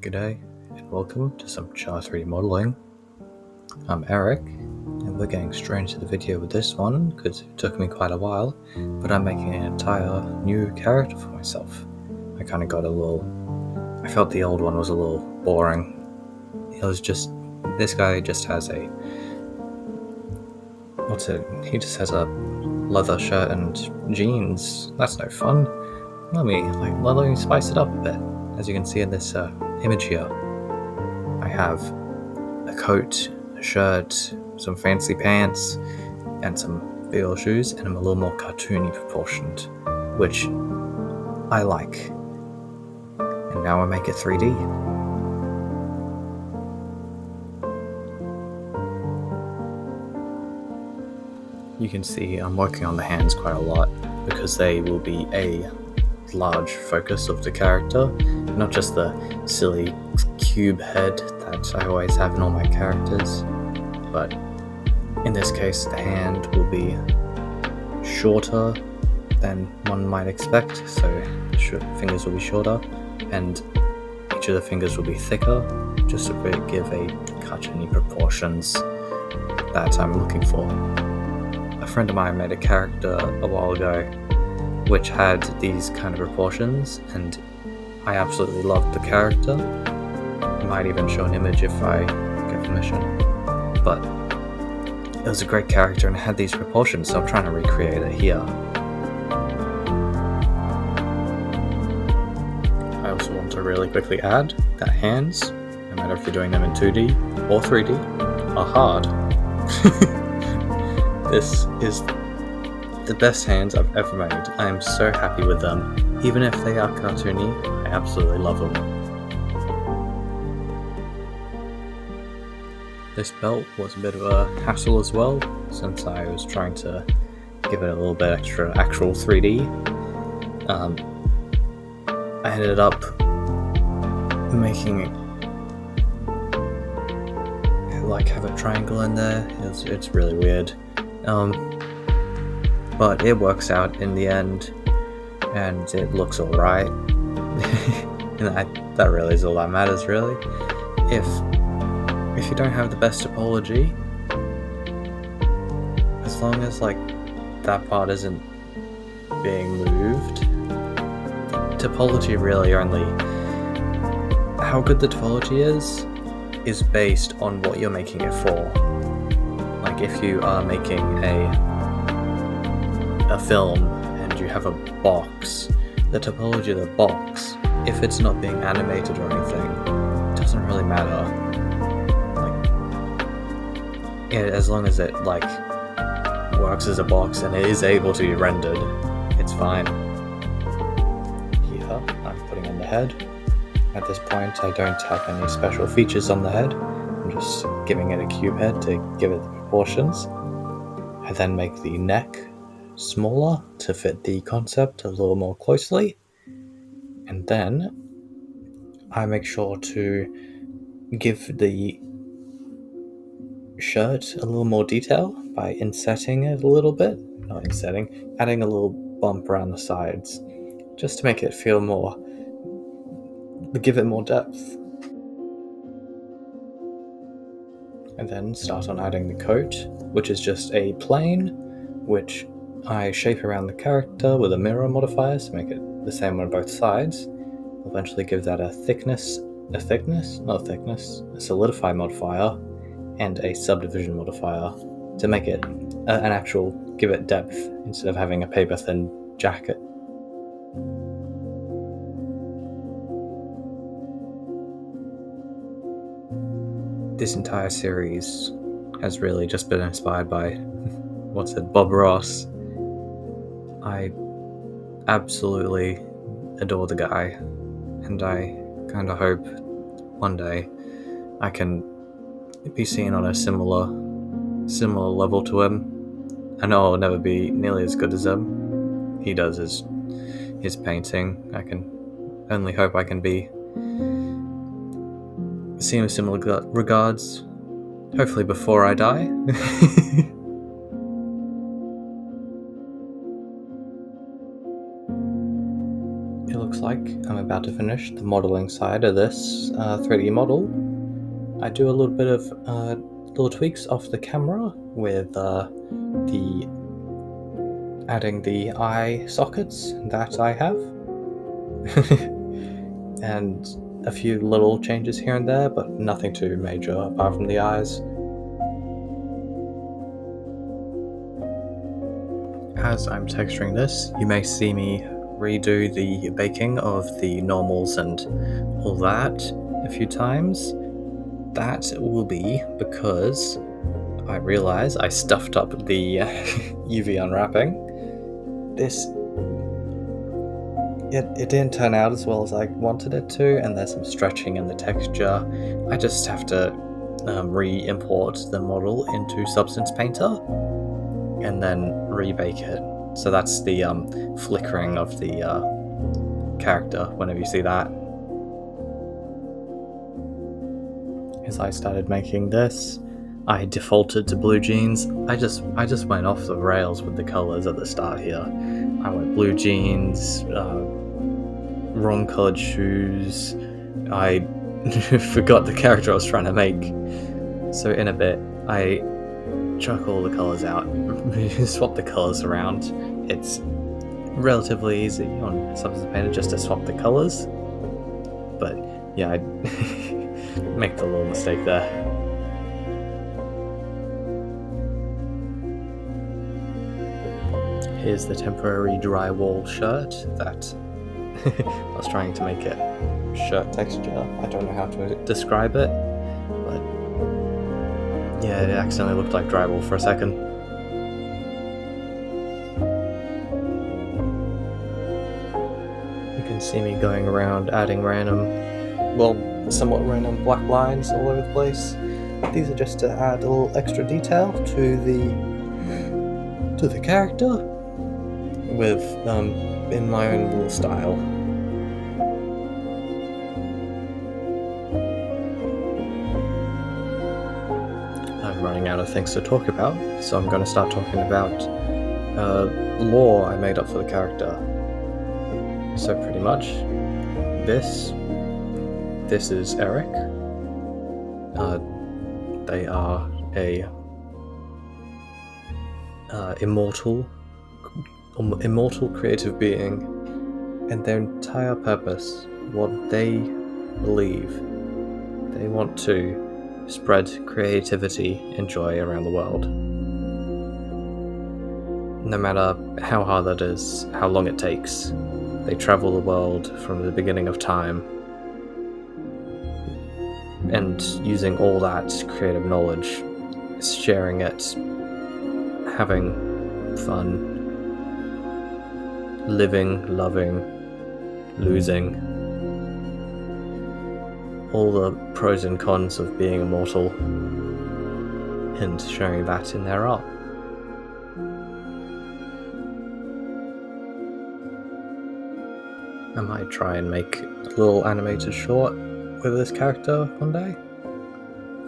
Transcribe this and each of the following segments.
G'day, and welcome to some Char 3D modeling. I'm Eric, and we're getting straight into the video with this one because it took me quite a while, but I'm making an entire new character for myself. I felt the old one was a little boring. This guy just has he just has a leather shirt and jeans. That's no fun. Let me spice it up a bit. As you can see in this image here, I have a coat, a shirt, some fancy pants, and some big old shoes, and I'm a little more cartoony proportioned, which I like. And now I make it 3D. You can see I'm working on the hands quite a lot because they will be a large focus of the character, not just the silly cube head that I always have in all my characters, but in this case the hand will be shorter than one might expect, so the fingers will be shorter and each of the fingers will be thicker, just to give a cartoony proportions that I'm looking for. A friend of mine made a character a while ago which had these kind of proportions, and I absolutely loved the character. I might even show an image if I get permission, but it was a great character and it had these proportions, so I'm trying to recreate it here. I also want to really quickly add that hands, no matter if you're doing them in 2D or 3D, are hard. This is the best hands I've ever made. I am so happy with them. Even if they are cartoony, I absolutely love them. This belt was a bit of a hassle as well, since I was trying to give it a little bit extra actual 3D. I ended up making it have a triangle in there. It's really weird. But it works out in the end, and it looks alright. And that really is all that matters, really. If you don't have the best topology, as long as that part isn't being moved, topology really only, how good the topology is based on what you're making it for. Like if you are making a film and you have a box, the topology of the box, if it's not being animated or anything, it doesn't really matter. As long as it works as a box and it is able to be rendered, it's fine. Here I'm putting in the head. At this point I don't have any special features on the head. I'm just giving it a cube head to give it the proportions. I then make the neck smaller to fit the concept a little more closely, and then I make sure to give the shirt a little more detail by adding a little bump around the sides, just to make it feel give it more depth. And then start on adding the coat, which is just a plane, which I shape around the character with a mirror modifier to make it the same on both sides. Eventually give that a solidify modifier and a subdivision modifier to make it give it depth instead of having a paper thin jacket. This entire series has really just been inspired by Bob Ross. I absolutely adore the guy, and I kind of hope one day I can be seen on a similar level to him. I know I'll never be nearly as good as him. He does his painting. I can only hope I can be seen with similar regards, hopefully before I die. It looks like I'm about to finish the modeling side of this 3D model. I do a little bit of little tweaks off the camera with adding the eye sockets that I have. And a few little changes here and there, but nothing too major apart from the eyes. As I'm texturing this, you may see me redo the baking of the normals and all that a few times. That will be because I realize I stuffed up the UV unwrapping. It didn't turn out as well as I wanted it to, and there's some stretching in the texture. I just have to re-import the model into Substance Painter and then rebake it. So that's the flickering of the character whenever you see that. As I started making this, I defaulted to blue jeans. I just went off the rails with the colors at the start here. I went blue jeans, wrong colored shoes. I forgot the character I was trying to make. So in a bit, I chuck all the colors out, swap the colors around. It's relatively easy on Substance Painter just to swap the colors. But yeah, I make the little mistake there. Here's the temporary drywall shirt that I was trying to make it shirt texture. I don't know how to describe it, but yeah, it accidentally looked like drywall for a second. You can see me going around adding somewhat random black lines all over the place. These are just to add a little extra detail to the character with in my own little style. I'm running out of things to talk about, so I'm going to start talking about lore I made up for the character. So pretty much, this is Eric. They are a immortal creative being, and their entire purpose, what they believe, they want to spread creativity and joy around the world. No matter how hard that is, how long it takes, they travel the world from the beginning of time, and using all that creative knowledge, sharing it, having fun, living, loving, losing, all the pros and cons of being immortal, and showing that in their art. I might try and make a little animated short with this character one day.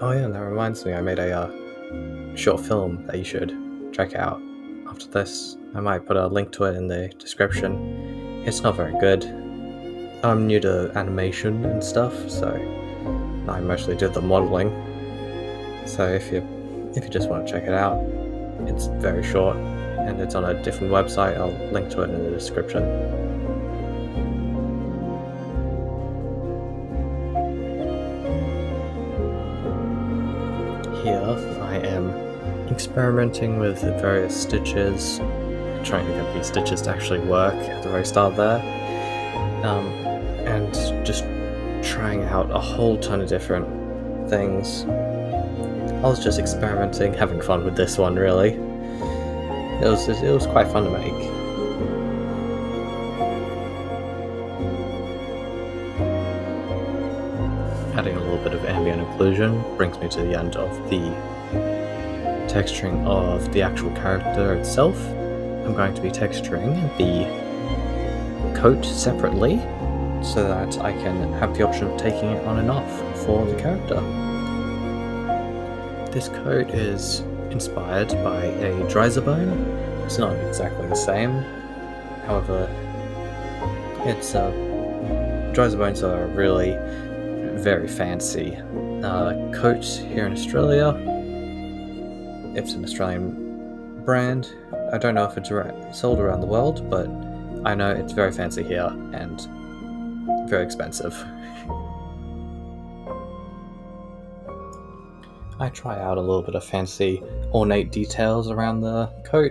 Oh yeah, and that reminds me, I made a short film that you should check out after this. I might put a link to it in the description. It's not very good. I'm new to animation and stuff, so I mostly did the modeling. So if you just want to check it out, it's very short and it's on a different website. I'll link to it in the description. Here I am experimenting with various stitches, trying to get these stitches to actually work at the very start there, and just trying out a whole ton of different things. I was just experimenting, having fun with this one, really. It was quite fun to make. Adding a little bit of ambient occlusion brings me to the end of the texturing of the actual character itself. I'm going to be texturing the coat separately so that I can have the option of taking it on and off for the character. This coat is inspired by a Dryzerbone. It's not exactly the same, however, it's Dries Bones are a really very fancy coat here in Australia. It's an Australian brand. I don't know if it's sold around the world, but I know it's very fancy here and very expensive. I try out a little bit of fancy ornate details around the coat.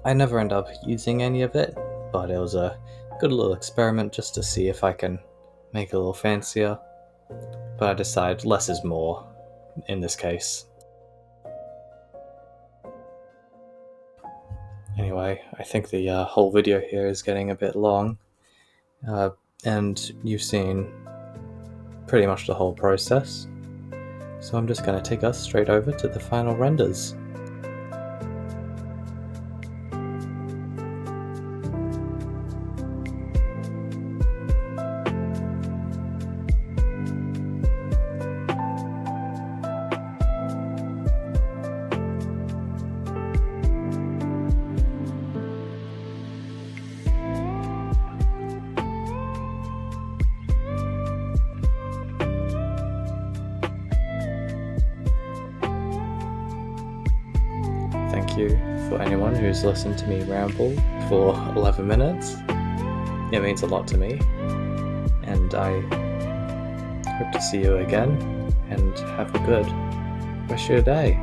I never end up using any of it, but it was a good little experiment just to see if I can make it a little fancier. But I decided less is more in this case. Anyway, I think the whole video here is getting a bit long, and you've seen pretty much the whole process. So I'm just going to take us straight over to the final renders. Thank you for anyone who's listened to me ramble for 11 minutes. It means a lot to me, and I hope to see you again, and have a good rest of your day.